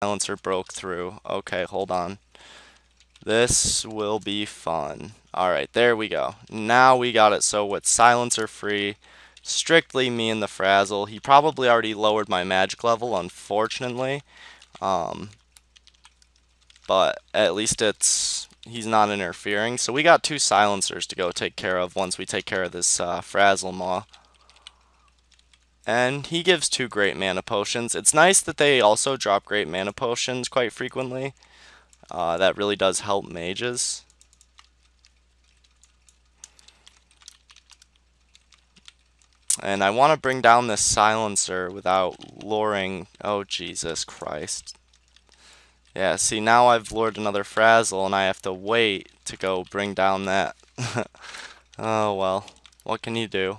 silencer broke through. Okay, hold on. This will be fun. Alright, there we go. Now we got it so with silencer free. Strictly me and the Frazzle. He probably already lowered my magic level, unfortunately. But at least he's not interfering. So we got 2 silencers to go take care of once we take care of this Frazzlemaw. And he gives 2 great mana potions. It's nice that they also drop great mana potions quite frequently. That really does help mages. And I want to bring down this silencer without luring... Oh, Jesus Christ. Yeah, see, now I've lured another Frazzle, and I have to wait to go bring down that. Oh, well. What can you do?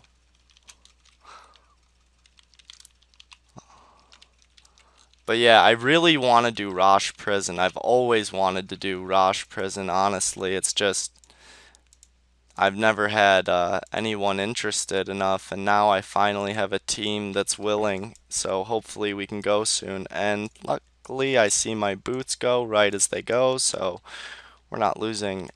But yeah, I really want to do Rosh Prison. I've always wanted to do Rosh Prison, honestly. It's just... I've never had anyone interested enough, and now I finally have a team that's willing. So hopefully we can go soon. And luckily I see my boots go right as they go, so we're not losing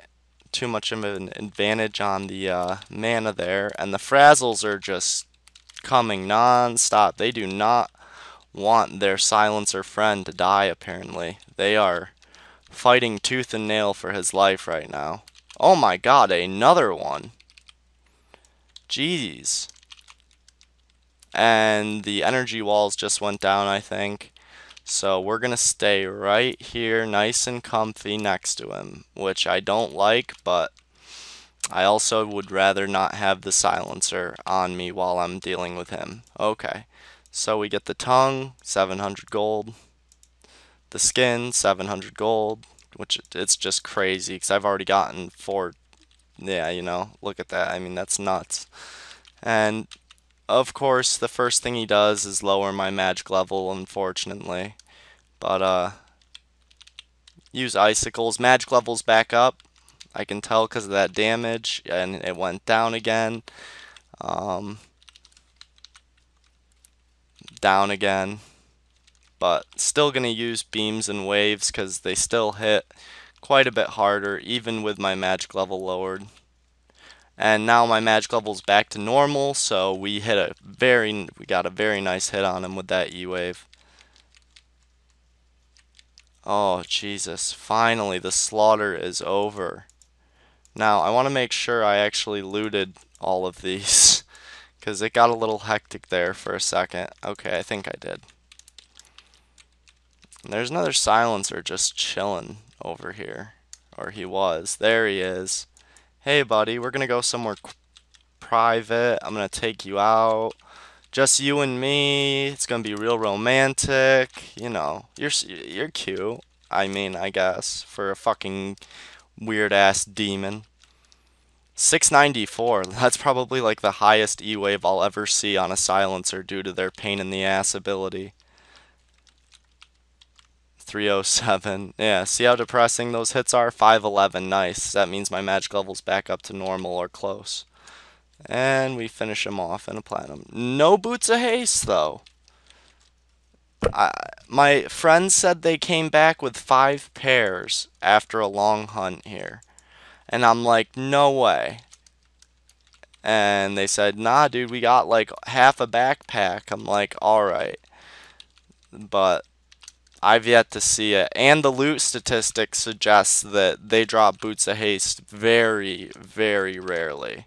too much of an advantage on the mana there. And the Frazzles are just coming non-stop. They do not want their silencer friend to die, apparently. They are fighting tooth and nail for his life right now. Oh my god, another one. Jeez. And the energy walls just went down, I think. So we're going to stay right here, nice and comfy next to him, which I don't like, but I also would rather not have the silencer on me while I'm dealing with him. Okay. So we get the tongue, 700 gold. The skin, 700 gold, which it's just crazy because I've already gotten 4. Yeah, you know, look at that. I mean, that's nuts. And of course, the first thing he does is lower my magic level, unfortunately. But use icicles. Magic level's back up. I can tell because of that damage, and it went down again. Down again. But still going to use beams and waves because they still hit quite a bit harder even with my magic level lowered. And now my magic level is back to normal, so we got a very nice hit on him with that E-wave. Oh Jesus, finally the slaughter is over. Now I want to make sure I actually looted all of these because it got a little hectic there for a second. Okay, I think I did. And there's another silencer just chilling over here. Or he was. There he is. Hey buddy, we're gonna go somewhere private. I'm gonna take you out. Just you and me. It's gonna be real romantic. You know, you're cute. I mean, I guess, for a fucking weird ass demon. 694. That's probably like the highest E-wave I'll ever see on a silencer due to their pain in the ass ability. 307. Yeah, see how depressing those hits are? 511. Nice. That means my magic level's back up to normal or close. And we finish him off in a platinum. No boots of haste, though. My friends said they came back with 5 pairs after a long hunt here. And I'm like, no way. And they said, nah, dude, we got like half a backpack. I'm like, alright. But I've yet to see it. And the loot statistics suggest that they drop boots of haste very, very rarely.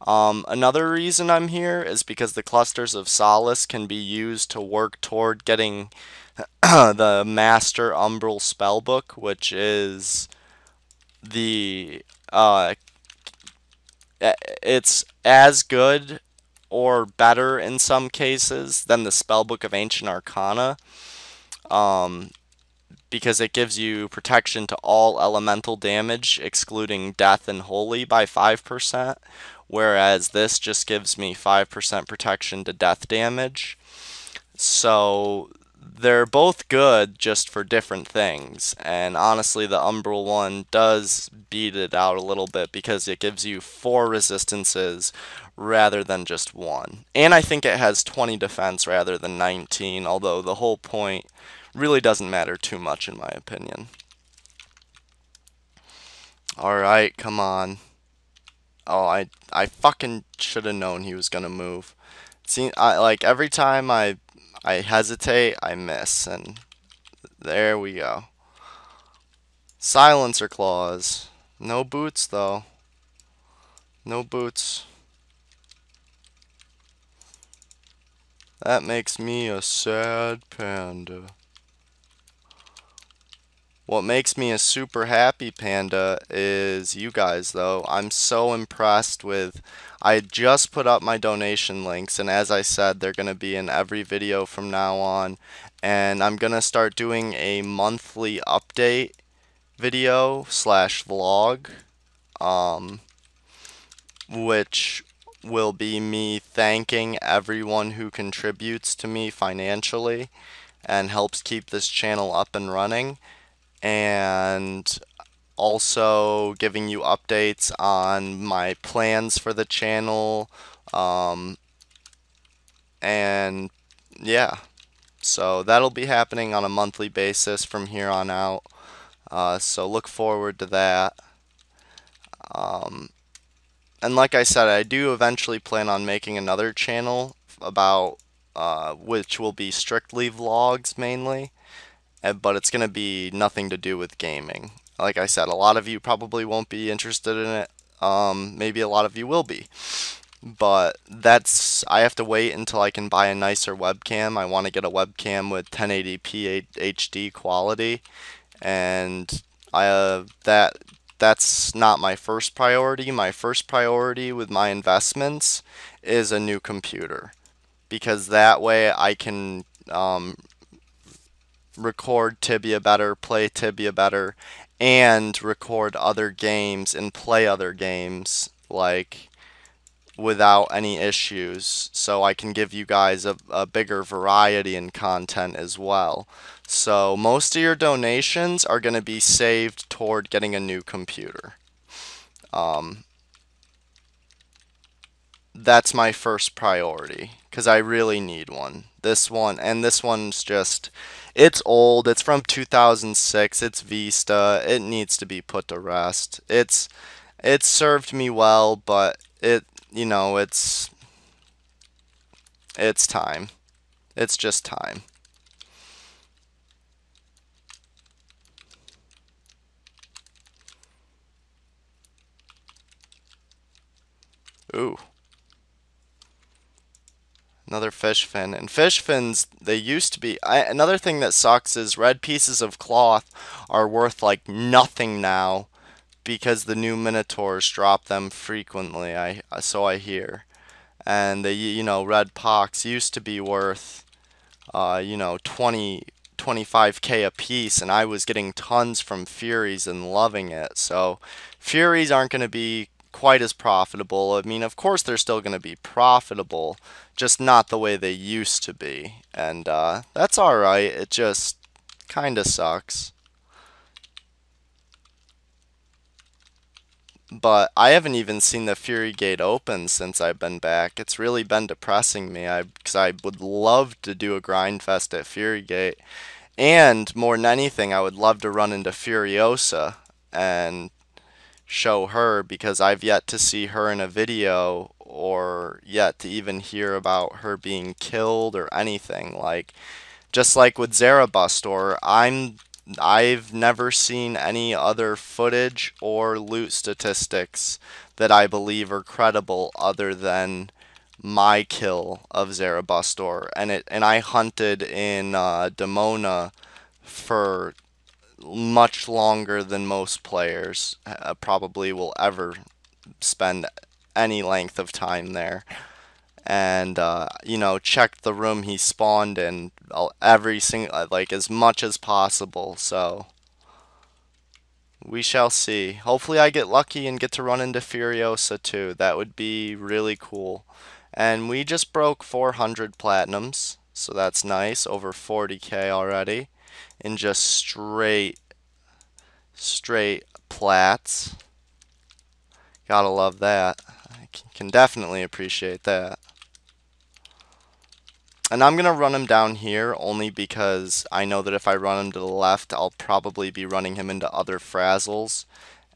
Another reason I'm here is because the clusters of solace can be used to work toward getting the Master Umbral Spellbook, which is it's as good or better in some cases than the Spellbook of Ancient Arcana, because it gives you protection to all elemental damage, excluding death and holy, by 5%, whereas this just gives me 5% protection to death damage. So they're both good, just for different things, and honestly the Umbral one does beat it out a little bit because it gives you 4 resistances rather than just 1. And I think it has 20 defense rather than 19, although the whole point really doesn't matter too much in my opinion. Alright, come on. Oh, I fucking should have known he was gonna move. See, like every time I hesitate, I miss, and there we go. Silencer claws. No boots though. No boots. That makes me a sad panda. What makes me a super happy panda is you guys, though. I'm so impressed with... I just put up my donation links, and as I said, they're going to be in every video from now on. And I'm going to start doing a monthly update video slash vlog, which will be me thanking everyone who contributes to me financially and helps keep this channel up and running. And also giving you updates on my plans for the channel, and yeah, so that'll be happening on a monthly basis from here on out, so look forward to that. And like I said, I do eventually plan on making another channel about which will be strictly vlogs mainly, but it's going to be nothing to do with gaming. Like I said, a lot of you probably won't be interested in it. Maybe a lot of you will be. But I have to wait until I can buy a nicer webcam. I want to get a webcam with 1080p HD quality. And that's not my first priority. My first priority with my investments is a new computer. Because that way I can record Tibia better, play Tibia better, and record other games and play other games like without any issues, so I can give you guys a bigger variety in content as well. So most of your donations are going to be saved toward getting a new computer. That's my first priority, because I really need one. This one's just, it's old, it's from 2006, it's Vista, it needs to be put to rest. It's served me well, but it's time. It's just time. Ooh. Another fish fin. And fish fins, they used to be... another thing that sucks is red pieces of cloth are worth like nothing now because the new Minotaurs drop them frequently, so I hear. And red pox used to be worth 25k a piece, and I was getting tons from Furies and loving it. So Furies aren't going to be quite as profitable. I mean, of course they're still going to be profitable, just not the way they used to be. And that's alright, it just kinda sucks. But I haven't even seen the Fury Gate open since I've been back. It's really been depressing me, because I would love to do a Grindfest at Fury Gate. And more than anything, I would love to run into Furiosa and show her, because I've yet to see her in a video or yet to even hear about her being killed or anything. Like, just like with Zarabastor, I've never seen any other footage or loot statistics that I believe are credible other than my kill of Zarabastor, and I hunted in Demona for much longer than most players probably will ever spend any length of time there. And checked the room he spawned in every single, like, as much as possible. So we shall see. Hopefully I get lucky and get to run into Furiosa too. That would be really cool. And we just broke 400 platinums, so that's nice. Over 40k already in just straight plats. Gotta love that. I can definitely appreciate that. And I'm going to run him down here only because I know that if I run him to the left, I'll probably be running him into other Frazzles,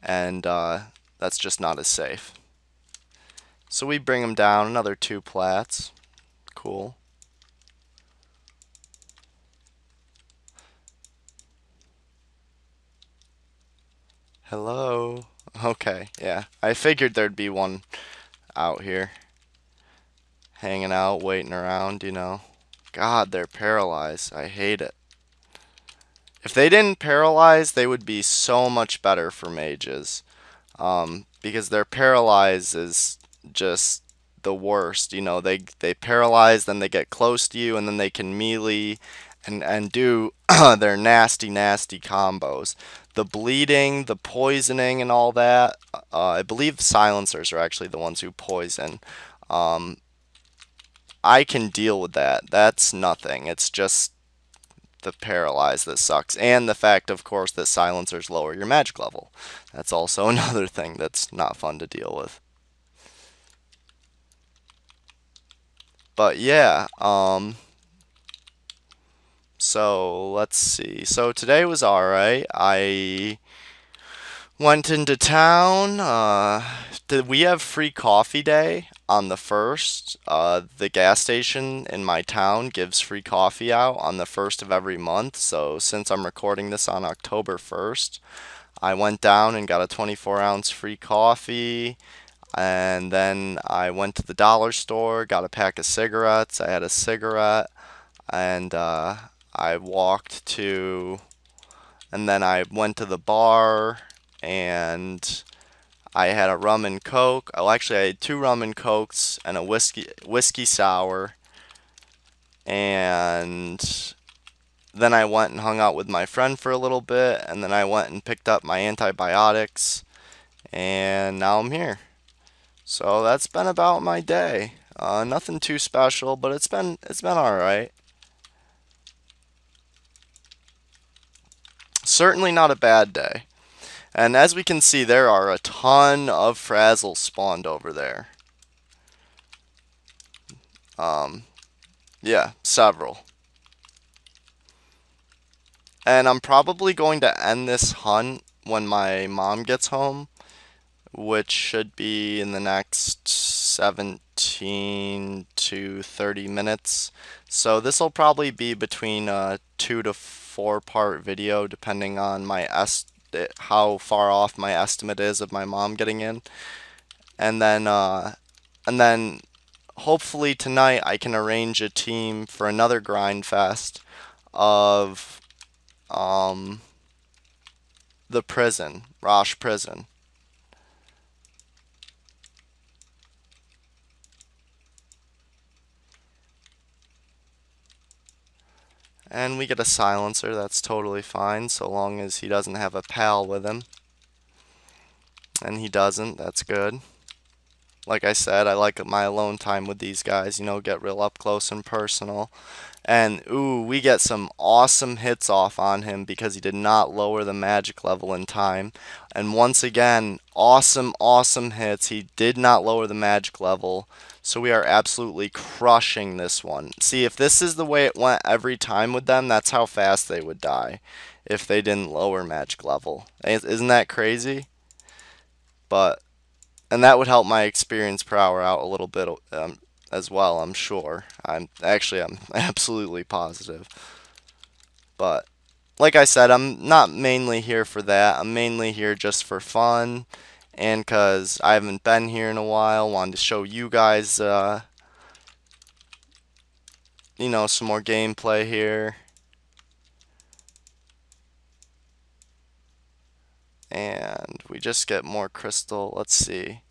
and that's just not as safe. So we bring him down, another 2 plats. Cool. Hello. Okay, yeah. I figured there'd be one out here. Hanging out, waiting around, you know. God, they're paralyzed. I hate it. If they didn't paralyze, they would be so much better for mages. Because their paralyze is just the worst. You know, they paralyze, then they get close to you, and then they can melee and do their nasty, nasty combos. The bleeding, the poisoning, and all that. I believe silencers are actually the ones who poison. I can deal with that. That's nothing. It's just the paralyze that sucks, and the fact, of course, that silencers lower your magic level. That's also another thing that's not fun to deal with. But yeah, so let's see. So today was alright. I went into town. We have free coffee day on the 1st. The gas station in my town gives free coffee out on the 1st of every month. So since I'm recording this on October 1st, I went down and got a 24-ounce free coffee. And then I went to the dollar store, got a pack of cigarettes. I had a cigarette, and I walked to, and then I went to the bar, and I had a rum and coke. Oh, actually, I had 2 rum and cokes and a whiskey sour, and then I went and hung out with my friend for a little bit, and then I went and picked up my antibiotics, and now I'm here. So that's been about my day. Nothing too special, but it's been all right. Certainly not a bad day. And as we can see, there are a ton of Frazzle spawned over there. Yeah, several. And I'm probably going to end this hunt when my mom gets home, which should be in the next 17 to 30 minutes. So this will probably be between a 2 to 4 part video, depending on how far off my estimate is of my mom getting in. And then hopefully tonight I can arrange a team for another Grindfest of the prison, Rosh prison. And we get a silencer, that's totally fine, so long as he doesn't have a pal with him. And he doesn't, that's good. Like I said, I like my alone time with these guys, you know, get real up close and personal. And, ooh, we get some awesome hits off on him because he did not lower the magic level in time. And once again, awesome, awesome hits. He did not lower the magic level. So we are absolutely crushing this one. See, if this is the way it went every time with them, that's how fast they would die if they didn't lower magic level. Isn't that crazy? And that would help my experience per hour out a little bit as well, I'm sure. I'm absolutely positive. But like I said, I'm not mainly here for that. I'm mainly here just for fun, and because I haven't been here in a while, wanted to show you guys, you know, some more gameplay here. And we just get more crystal. Let's see.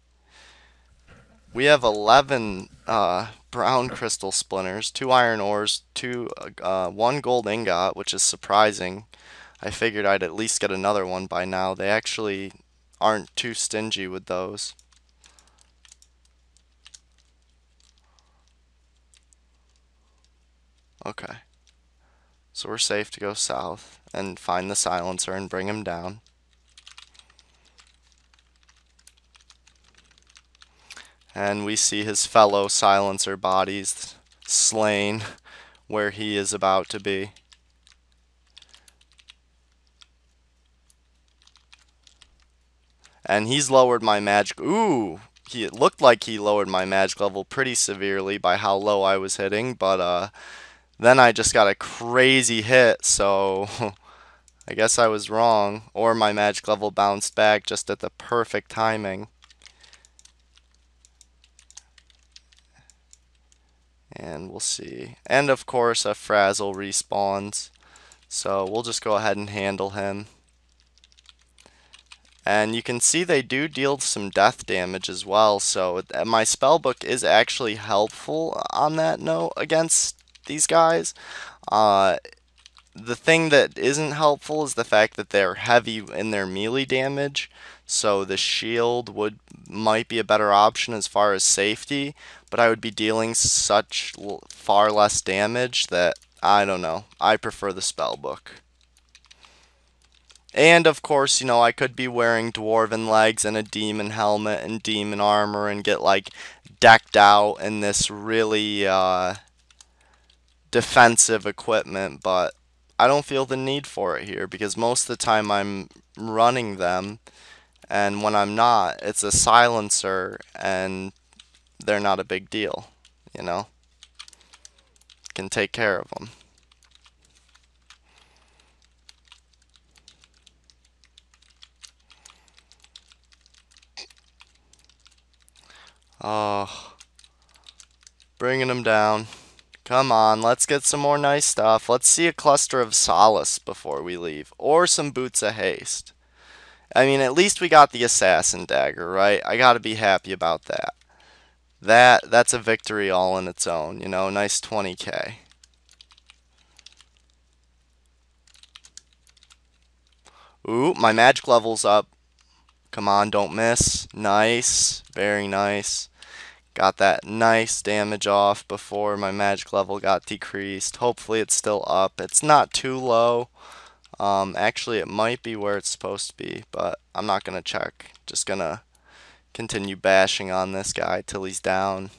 We have 11 brown crystal splinters, 2 iron ores, 1 gold ingot, which is surprising. I figured I'd at least get another one by now. They actually aren't too stingy with those. Okay. So we're safe to go south and find the silencer and bring him down. And we see his fellow silencer bodies slain where he is about to be. And he's lowered my magic. Ooh, it looked like he lowered my magic level pretty severely by how low I was hitting, but then I just got a crazy hit, so I guess I was wrong. Or my magic level bounced back just at the perfect timing. And we'll see. And of course a Frazzle respawns. So we'll just go ahead and handle him. And you can see they do deal some death damage as well, so my spellbook is actually helpful on that note against these guys. The thing that isn't helpful is the fact that they're heavy in their melee damage, so the shield might be a better option as far as safety, but I would be dealing such far less damage that, I don't know, I prefer the spellbook. And of course, you know, I could be wearing dwarven legs and a demon helmet and demon armor and get like decked out in this really defensive equipment, but I don't feel the need for it here because most of the time I'm running them, and when I'm not, it's a silencer and they're not a big deal, you know? Can take care of them. Oh, bringing them down. Come on, let's get some more nice stuff. Let's see a cluster of solace before we leave, or some boots of haste. I mean, at least we got the assassin dagger, right? I gotta be happy about that. That's a victory all in its own, you know, nice 20k. Ooh, my magic level's up. Come on, don't miss. Nice, very nice. Got that nice damage off before my magic level got decreased. Hopefully it's still up. It's not too low. Actually, it might be where it's supposed to be, but I'm not going to check. Just going to continue bashing on this guy till he's down.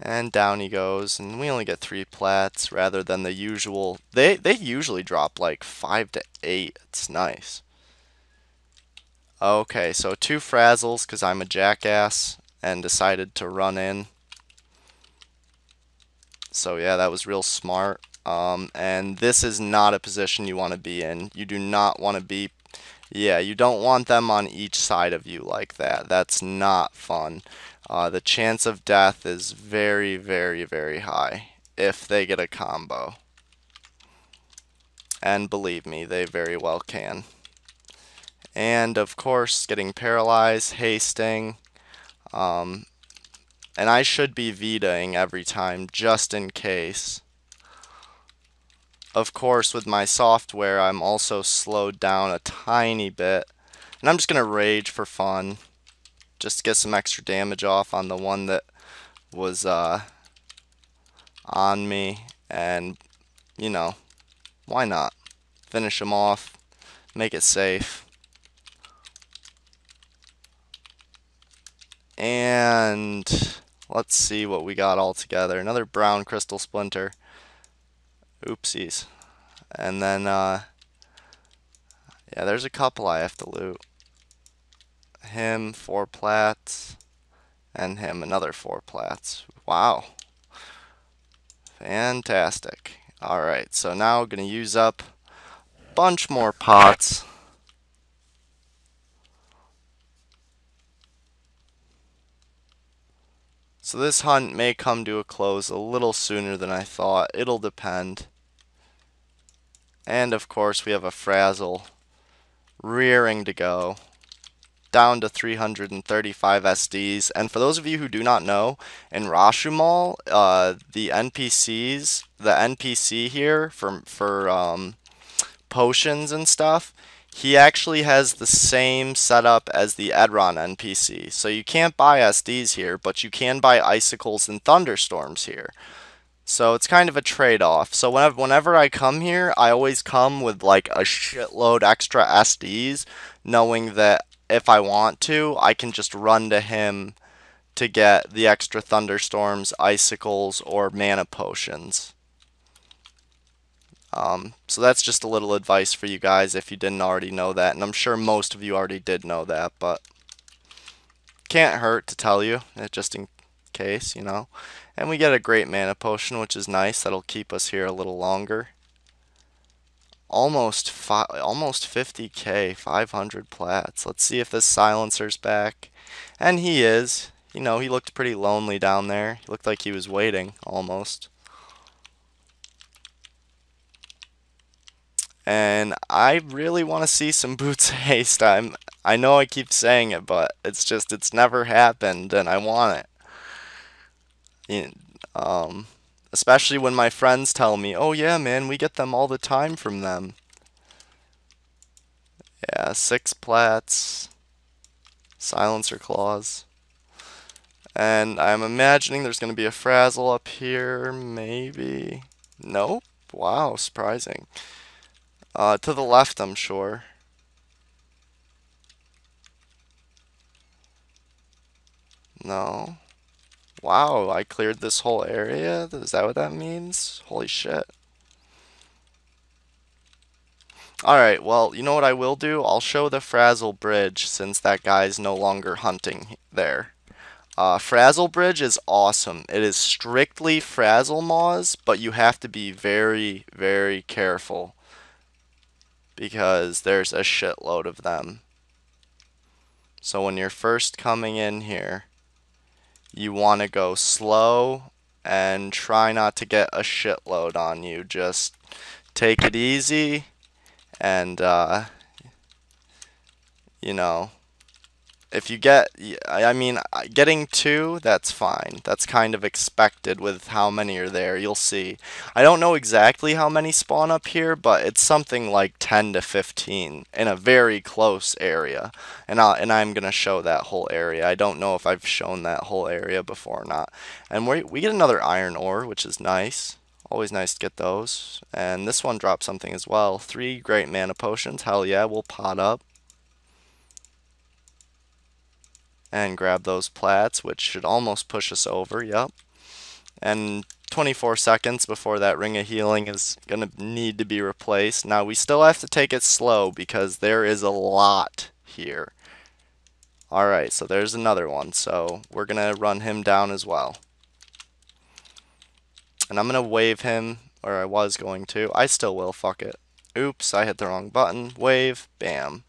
And down he goes, and we only get 3 plats rather than the usual. They usually drop like 5 to 8. It's nice. Okay, so 2 Frazzles because I'm a jackass and decided to run in. So yeah, that was real smart. And this is not a position you want to be in. You do not want to be, yeah, you don't want them on each side of you like that. That's not fun. The chance of death is very, very, very high if they get a combo. And believe me, they very well can. And of course, getting paralyzed, hasting. And I should be vitaing every time, just in case. Of course, with my software, I'm also slowed down a tiny bit. And I'm just going to rage for fun. Just to get some extra damage off on the one that was on me. And, you know, why not? Finish him off. Make it safe. And let's see what we got all together. Another brown crystal splinter. Oopsies. And then, yeah, there's a couple I have to loot. Him, 4 plats. And him, another 4 plats. Wow. Fantastic. Alright, so now I'm going to use up a bunch more pots. So this hunt may come to a close a little sooner than I thought. It'll depend. And of course we have a Frazzle rearing to go. Down to 335 SDs. And for those of you who do not know, in Roshamuul, the NPC here for potions and stuff, he actually has the same setup as the Adronus NPC. So you can't buy SDs here, but you can buy icicles and thunderstorms here. So it's kind of a trade-off. So whenever I come here, I always come with like a shitload extra SDs, knowing that if I want to, I can just run to him to get the extra thunderstorms, icicles, or mana potions. So that's just a little advice for you guys if you didn't already know that, and I'm sure most of you already did know that, but can't hurt to tell you, just in case, you know. And we get a great mana potion, which is nice. That'll keep us here a little longer. Almost 50k, 500 plats. Let's see if this silencer's back. And he is. You know, he looked pretty lonely down there. He looked like he was waiting, almost. And I really want to see some Boots of Haste. I know I keep saying it, but it's never happened, and I want it. Especially when my friends tell me, oh yeah, man, we get them all the time from them. Yeah, 6 plats, silencer claws. And I'm imagining there's going to be a Frazzle up here, maybe. Nope. Wow, surprising. To the left, I'm sure. No. Wow, I cleared this whole area? Is that what that means? Holy shit. Alright, well, you know what I will do? I'll show the Frazzle Bridge since that guy's no longer hunting there. Frazzle Bridge is awesome. It is strictly Frazzlemaws, but you have to be very, very careful because there's a shitload of them. So when you're first coming in here, you want to go slow and try not to get a shitload on you. Just take it easy and, you know, if you get, I mean, getting 2, that's fine. That's kind of expected with how many are there. You'll see. I don't know exactly how many spawn up here, but it's something like 10 to 15 in a very close area. And I'm going to show that whole area. I don't know if I've shown that whole area before or not. And we get another iron ore, which is nice. Always nice to get those. And this one drops something as well. 3 great mana potions. Hell yeah, we'll pot up. And grab those plats, which should almost push us over, yep. And 24 seconds before that ring of healing is going to need to be replaced. Now, we still have to take it slow because there is a lot here. Alright, so there's another one. So we're going to run him down as well. And I'm going to wave him, or I was going to. I still will, fuck it. Oops, I hit the wrong button. Wave, bam.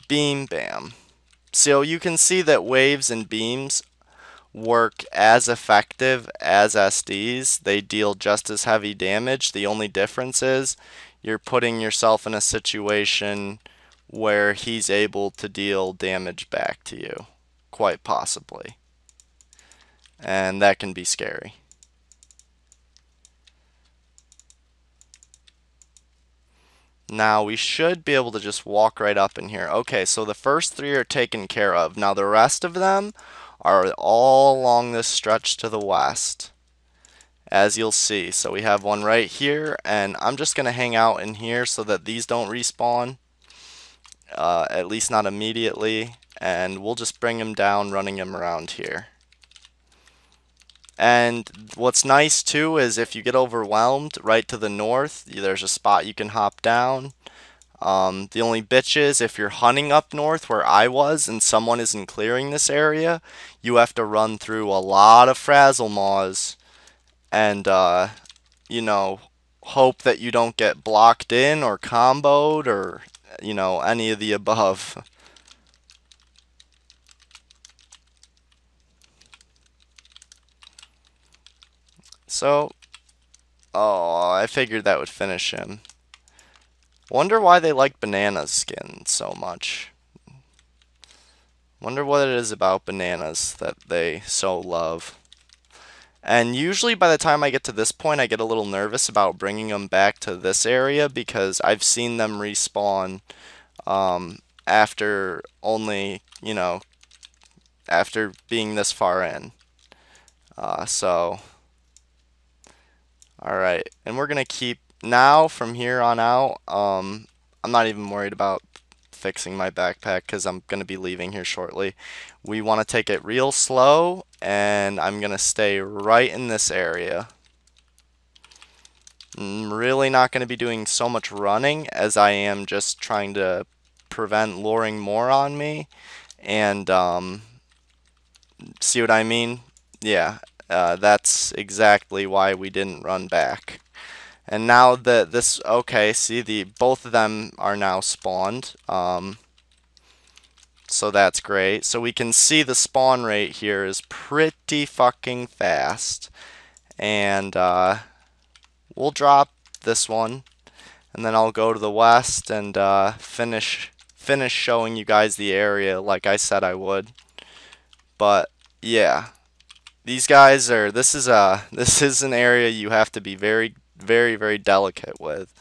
Beam, bam. So you can see that waves and beams work as effective as SDs. They deal just as heavy damage. The only difference is you're putting yourself in a situation where he's able to deal damage back to you, quite possibly. And that can be scary. Now we should be able to just walk right up in here. Okay, so the first 3 are taken care of. Now the rest of them are all along this stretch to the west, as you'll see. So we have one right here, and I'm just going to hang out in here so that these don't respawn, at least not immediately, and we'll just bring them down, running them around here. And what's nice too is if you get overwhelmed, right to the north, there's a spot you can hop down. The only bitch is if you're hunting up north where I was and someone isn't clearing this area, you have to run through a lot of Frazzlemaws and, you know, hope that you don't get blocked in or comboed or, you know, any of the above. So, oh, I figured that would finish him. Wonder why they like banana skin so much. Wonder what it is about bananas that they so love. And usually by the time I get to this point, I get a little nervous about bringing them back to this area because I've seen them respawn after only, you know, after being this far in. Alright, and we're going to keep, now from here on out, I'm not even worried about fixing my backpack because I'm going to be leaving here shortly. We want to take it real slow, and I'm going to stay right in this area. I'm really not going to be doing so much running as I am just trying to prevent luring more on me. And see what I mean? Yeah, that's exactly why we didn't run back. And now that this, okay, see, both of them are now spawned. So that's great. So we can see the spawn rate here is pretty fucking fast. And we'll drop this one, and then I'll go to the west and finish showing you guys the area like I said I would. But yeah, these guys are. This is an area you have to be very, very, very delicate with,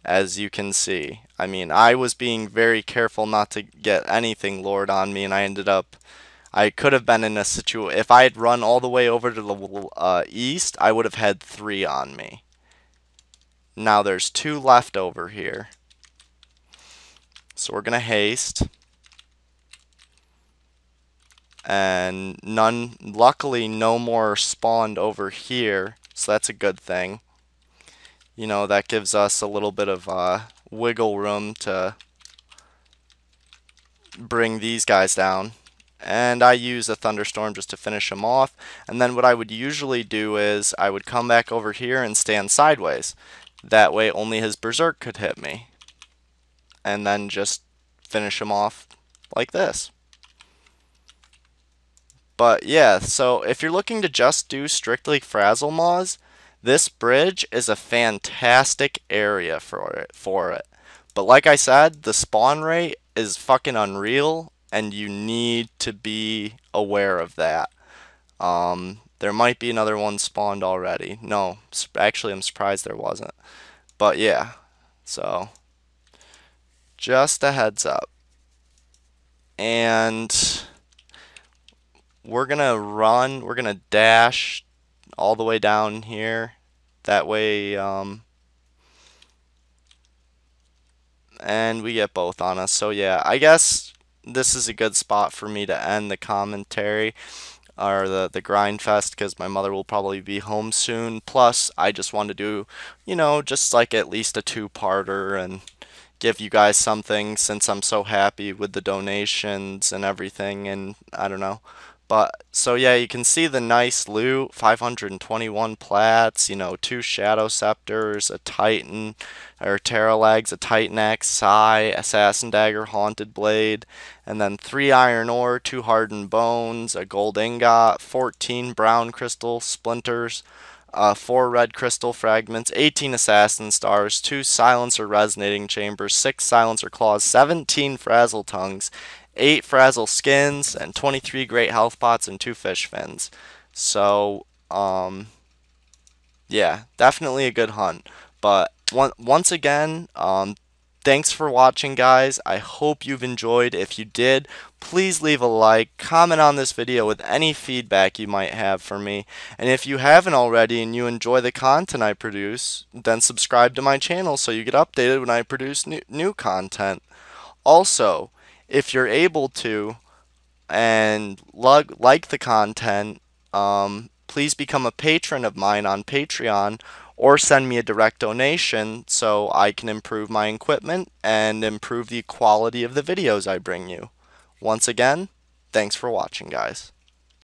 as you can see. I mean, I was being very careful not to get anything lured on me, and I could have been in a situation. If I had run all the way over to the east, I would have had 3 on me. Now there's 2 left over here. So we're going to haste. And luckily no more spawned over here. So that's a good thing. You know, that gives us a little bit of wiggle room to bring these guys down. And I use a thunderstorm just to finish them off. And then what I would usually do is I would come back over here and stand sideways. That way only his berserk could hit me. And then just finish him off like this. But yeah, so if you're looking to just do strictly Frazzlemaws, this bridge is a fantastic area for it. But like I said, the spawn rate is fucking unreal, and you need to be aware of that. There might be another one spawned already. No, actually I'm surprised there wasn't. But yeah, so just a heads up. And we're gonna dash all the way down here. That way, and we get both on us. So yeah, I guess this is a good spot for me to end the commentary, or the Grindfest, because my mother will probably be home soon. Plus, I just want to do, you know, just like at least a 2-parter and give you guys something, since I'm so happy with the donations and everything, and I don't know. But so yeah, you can see the nice loot, 521 plats, you know, 2 shadow scepters, a titan or terra legs, a titan axe, sai, assassin dagger, haunted blade, and then 3 iron ore, 2 hardened bones, a gold ingot, 14 brown crystal splinters, 4 red crystal fragments, 18 assassin stars, 2 silencer resonating chambers, 6 silencer claws, 17 frazzle tongues, 8 frazzle skins, and 23 great health pots and 2 fish fins. So, yeah, definitely a good hunt. But once again, thanks for watching, guys. I hope you've enjoyed. If you did, please leave a like, comment on this video with any feedback you might have for me. And if you haven't already and you enjoy the content I produce, then subscribe to my channel so you get updated when I produce new content. Also, if you're able to and like the content, please become a patron of mine on Patreon, or send me a direct donation so I can improve my equipment and improve the quality of the videos I bring you. Once again, thanks for watching, guys.